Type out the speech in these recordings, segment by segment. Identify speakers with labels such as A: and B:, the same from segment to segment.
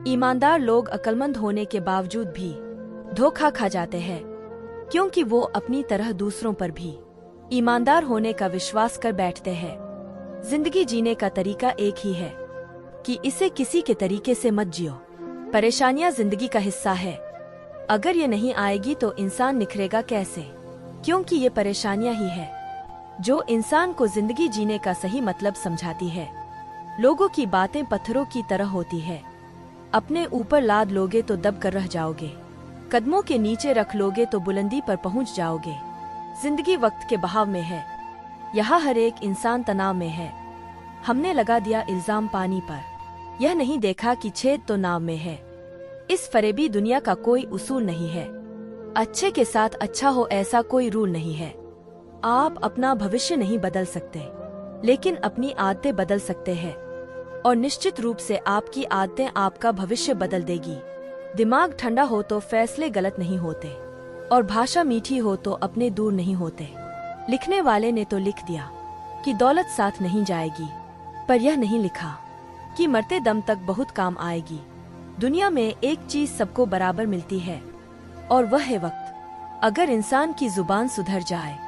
A: ईमानदार लोग अक्लमंद होने के बावजूद भी धोखा खा जाते हैं, क्योंकि वो अपनी तरह दूसरों पर भी ईमानदार होने का विश्वास कर बैठते हैं। जिंदगी जीने का तरीका एक ही है कि इसे किसी के तरीके से मत जियो। परेशानियां जिंदगी का हिस्सा है। अगर ये नहीं आएगी तो इंसान निखरेगा कैसे? क्योंकि ये परेशानियां ही है जो इंसान को जिंदगी जीने का सही मतलब समझाती है। लोगों की बातें पत्थरों की तरह होती है। अपने ऊपर लाद लोगे तो दब कर रह जाओगे, कदमों के नीचे रख लोगे तो बुलंदी पर पहुंच जाओगे। जिंदगी वक्त के बहाव में है, यहाँ हर एक इंसान तनाव में है। हमने लगा दिया इल्जाम पानी पर, यह नहीं देखा कि छेद तो नाव में है। इस फरेबी दुनिया का कोई उसूल नहीं है, अच्छे के साथ अच्छा हो ऐसा कोई रूल नहीं है। आप अपना भविष्य नहीं बदल सकते, लेकिन अपनी आदतें बदल सकते हैं, और निश्चित रूप से आपकी आदतें आपका भविष्य बदल देगी। दिमाग ठंडा हो तो फैसले गलत नहीं होते, और भाषा मीठी हो तो अपने दूर नहीं होते। लिखने वाले ने तो लिख दिया कि दौलत साथ नहीं जाएगी, पर यह नहीं लिखा कि मरते दम तक बहुत काम आएगी। दुनिया में एक चीज सबको बराबर मिलती है, और वह है वक्त। अगर इंसान की जुबान सुधर जाए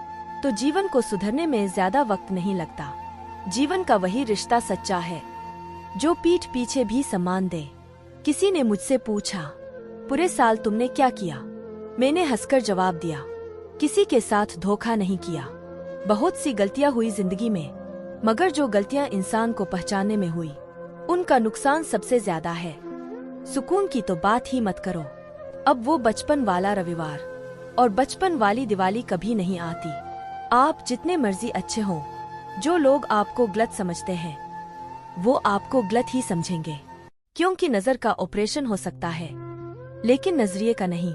A: तो जीवन को सुधरने में ज्यादा वक्त नहीं लगता। जीवन का वही रिश्ता सच्चा है जो पीठ पीछे भी सम्मान दे। किसी ने मुझसे पूछा, पूरे साल तुमने क्या किया? मैंने हंसकर जवाब दिया, किसी के साथ धोखा नहीं किया। बहुत सी गलतियां हुई जिंदगी में, मगर जो गलतियां इंसान को पहचानने में हुई, उनका नुकसान सबसे ज्यादा है। सुकून की तो बात ही मत करो। अब वो बचपन वाला रविवार और बचपन वाली दिवाली कभी नहीं आती। आप जितने मर्जी अच्छे हों, जो लोग आपको गलत समझते हैं वो आपको गलत ही समझेंगे, क्योंकि नजर का ऑपरेशन हो सकता है लेकिन नजरिए का नहीं।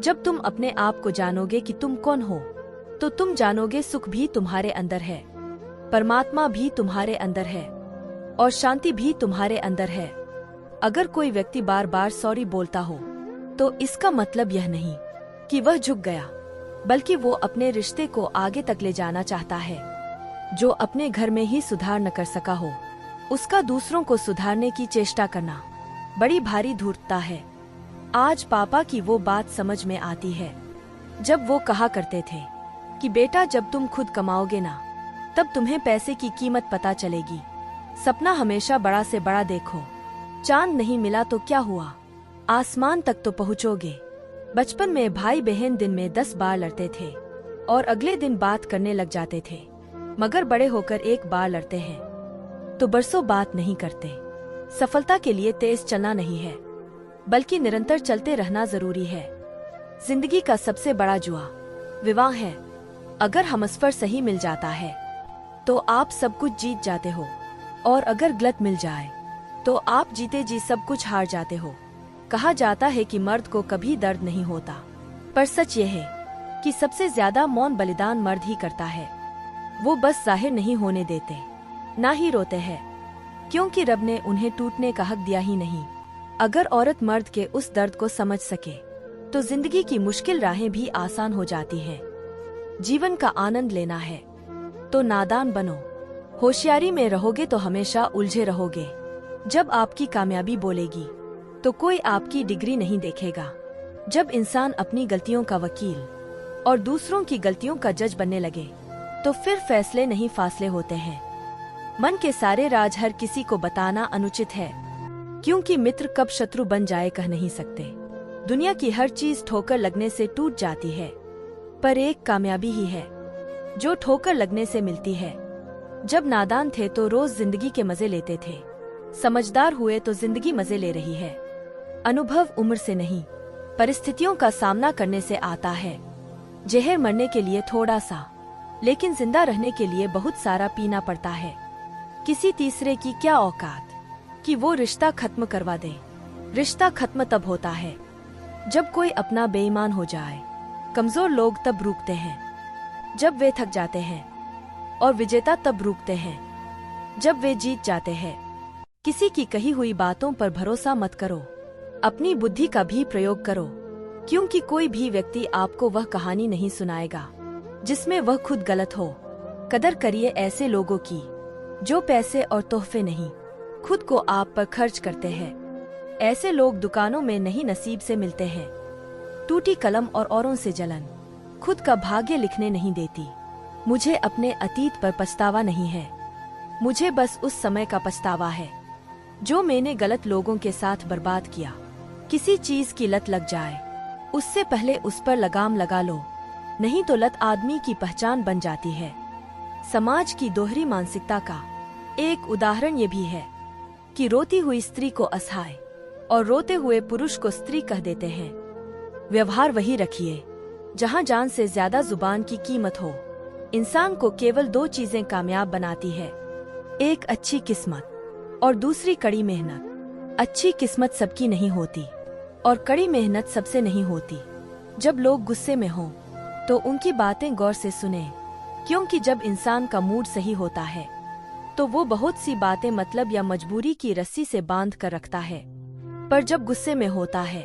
A: जब तुम अपने आप को जानोगे कि तुम कौन हो, तो तुम जानोगे सुख भी तुम्हारे अंदर है, परमात्मा भी तुम्हारे अंदर है, और शांति भी तुम्हारे अंदर है। अगर कोई व्यक्ति बार बार सॉरी बोलता हो तो इसका मतलब यह नहीं कि वह झुक गया, बल्कि वो अपने रिश्ते को आगे तक ले जाना चाहता है। जो अपने घर में ही सुधार न कर सका हो, उसका दूसरों को सुधारने की चेष्टा करना बड़ी भारी धूर्तता है। आज पापा की वो बात समझ में आती है जब वो कहा करते थे कि बेटा, जब तुम खुद कमाओगे ना, तब तुम्हें पैसे की कीमत पता चलेगी। सपना हमेशा बड़ा से बड़ा देखो। चांद नहीं मिला तो क्या हुआ, आसमान तक तो पहुँचोगे। बचपन में भाई बहन दिन में 10 बार लड़ते थे और अगले दिन बात करने लग जाते थे, मगर बड़े होकर एक बार लड़ते हैं तो बरसों बात नहीं करते। सफलता के लिए तेज चलना नहीं है, बल्कि निरंतर चलते रहना जरूरी है। जिंदगी का सबसे बड़ा जुआ विवाह है। अगर हमसफर सही मिल जाता है तो आप सब कुछ जीत जाते हो, और अगर गलत मिल जाए तो आप जीते जी सब कुछ हार जाते हो। कहा जाता है कि मर्द को कभी दर्द नहीं होता, पर सच यह है कि सबसे ज्यादा मौन बलिदान मर्द ही करता है। वो बस जाहिर नहीं होने देते, ना ही रोते हैं, क्योंकि रब ने उन्हें टूटने का हक दिया ही नहीं। अगर औरत मर्द के उस दर्द को समझ सके तो जिंदगी की मुश्किल राहें भी आसान हो जाती हैं। जीवन का आनंद लेना है तो नादान बनो। होशियारी में रहोगे तो हमेशा उलझे रहोगे। जब आपकी कामयाबी बोलेगी तो कोई आपकी डिग्री नहीं देखेगा। जब इंसान अपनी गलतियों का वकील और दूसरों की गलतियों का जज बनने लगे तो फिर फैसले नहीं फासले होते हैं। मन के सारे राज हर किसी को बताना अनुचित है, क्योंकि मित्र कब शत्रु बन जाए कह नहीं सकते। दुनिया की हर चीज ठोकर लगने से टूट जाती है, पर एक कामयाबी ही है जो ठोकर लगने से मिलती है। जब नादान थे तो रोज जिंदगी के मजे लेते थे, समझदार हुए तो जिंदगी मजे ले रही है। अनुभव उम्र से नहीं, परिस्थितियों का सामना करने से आता है। जहर मरने के लिए थोड़ा सा, लेकिन जिंदा रहने के लिए बहुत सारा पीना पड़ता है। किसी तीसरे की क्या औकात कि वो रिश्ता खत्म करवा दे। रिश्ता खत्म तब होता है जब कोई अपना बेईमान हो जाए। कमजोर लोग तब रुकते हैं जब वे थक जाते हैं, और विजेता तब रुकते हैं जब वे जीत जाते हैं। किसी की कही हुई बातों पर भरोसा मत करो, अपनी बुद्धि का भी प्रयोग करो, क्योंकि कोई भी व्यक्ति आपको वह कहानी नहीं सुनाएगा जिसमें वह खुद गलत हो। कदर करिए ऐसे लोगों की जो पैसे और तोहफे नहीं, खुद को आप पर खर्च करते हैं। ऐसे लोग दुकानों में नहीं नसीब से मिलते हैं। टूटी कलम और औरों से जलन खुद का भाग्य लिखने नहीं देती। मुझे अपने अतीत पर पछतावा नहीं है, मुझे बस उस समय का पछतावा है जो मैंने गलत लोगों के साथ बर्बाद किया। किसी चीज की लत लग जाए उससे पहले उस पर लगाम लगा लो, नहीं तो लत आदमी की पहचान बन जाती है। समाज की दोहरी मानसिकता का एक उदाहरण ये भी है कि रोती हुई स्त्री को असहाय और रोते हुए पुरुष को स्त्री कह देते हैं। व्यवहार वही रखिए जहाँ जान से ज्यादा जुबान की कीमत हो। इंसान को केवल दो चीजें कामयाब बनाती है, एक अच्छी किस्मत और दूसरी कड़ी मेहनत। अच्छी किस्मत सबकी नहीं होती और कड़ी मेहनत सबसे नहीं होती। जब लोग गुस्से में हों तो उनकी बातें गौर से सुनें, क्योंकि जब इंसान का मूड सही होता है तो वो बहुत सी बातें मतलब या मजबूरी की रस्सी से बांध कर रखता है, पर जब गुस्से में होता है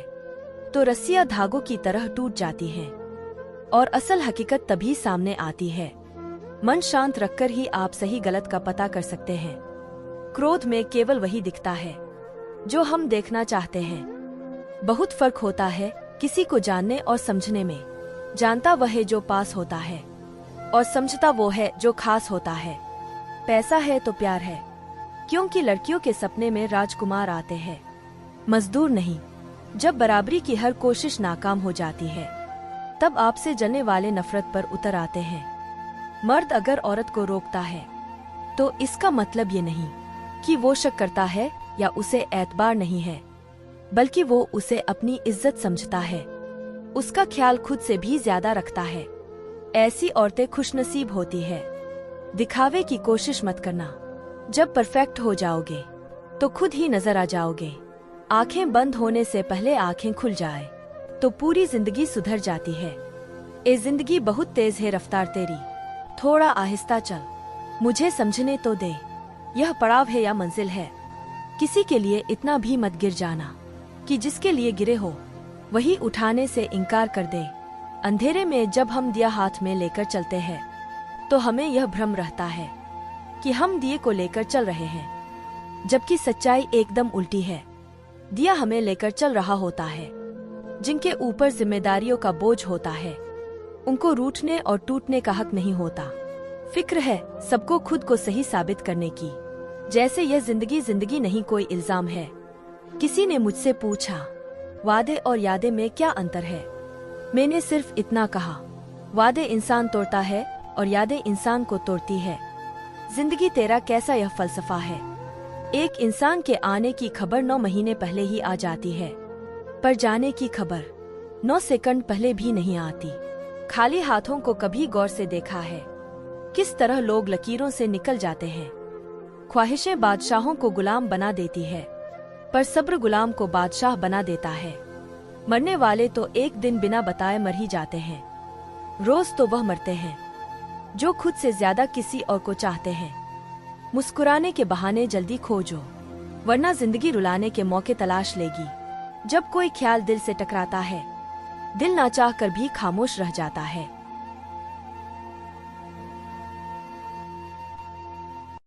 A: तो रस्सियां धागों की तरह टूट जाती हैं और असल हकीकत तभी सामने आती है। मन शांत रखकर ही आप सही गलत का पता कर सकते हैं। क्रोध में केवल वही दिखता है जो हम देखना चाहते हैं। बहुत फर्क होता है किसी को जानने और समझने में। जानता वह है जो पास होता है और समझता वो है जो खास होता है। पैसा है तो प्यार है, क्योंकि लड़कियों के सपने में राजकुमार आते हैं, मजदूर नहीं। जब बराबरी की हर कोशिश नाकाम हो जाती है तब आपसे जलने वाले नफरत पर उतर आते हैं। मर्द अगर औरत को रोकता है तो इसका मतलब ये नहीं कि वो शक करता है या उसे एतबार नहीं है, बल्कि वो उसे अपनी इज्जत समझता है, उसका ख्याल खुद से भी ज्यादा रखता है। ऐसी औरतें खुशनसीब होती है। दिखावे की कोशिश मत करना। जब परफेक्ट हो जाओगे तो खुद ही नजर आ जाओगे। आंखें बंद होने से पहले आंखें खुल जाए तो पूरी जिंदगी सुधर जाती है। ए जिंदगी बहुत तेज है रफ्तार तेरी, थोड़ा आहिस्ता चल, मुझे समझने तो दे, यह पड़ाव है या मंजिल है। किसी के लिए इतना भी मत गिर जाना कि जिसके लिए गिरे हो वही उठाने से इनकार कर दे। अंधेरे में जब हम दिया हाथ में लेकर चलते हैं तो हमें यह भ्रम रहता है कि हम दिए को लेकर चल रहे हैं, जबकि सच्चाई एकदम उल्टी है। दिया हमें लेकर चल रहा होता है। जिनके ऊपर जिम्मेदारियों का बोझ होता है उनको रूठने और टूटने का हक नहीं होता। फिक्र है सबको खुद को सही साबित करने की, जैसे यह जिंदगी नहीं कोई इल्जाम है। किसी ने मुझसे पूछा वादे और यादें में क्या अंतर है। मैंने सिर्फ इतना कहा, वादे इंसान तोड़ता है और यादें इंसान को तोड़ती है। जिंदगी तेरा कैसा यह फलसफा है। एक इंसान के आने की खबर 9 महीने पहले ही आ जाती है, पर जाने की खबर 9 सेकंड पहले भी नहीं आती। खाली हाथों को कभी गौर से देखा है किस तरह लोग लकीरों से निकल जाते हैं। ख्वाहिशें बादशाहों को गुलाम बना देती है, पर सब्र गुलाम को बादशाह बना देता है। मरने वाले तो एक दिन बिना बताए मर ही जाते हैं। रोज तो वह मरते हैं जो खुद से ज्यादा किसी और को चाहते हैं। मुस्कुराने के बहाने जल्दी खोजो, वरना जिंदगी रुलाने के मौके तलाश लेगी। जब कोई ख्याल दिल से टकराता है, दिल ना चाह कर भी खामोश रह जाता है।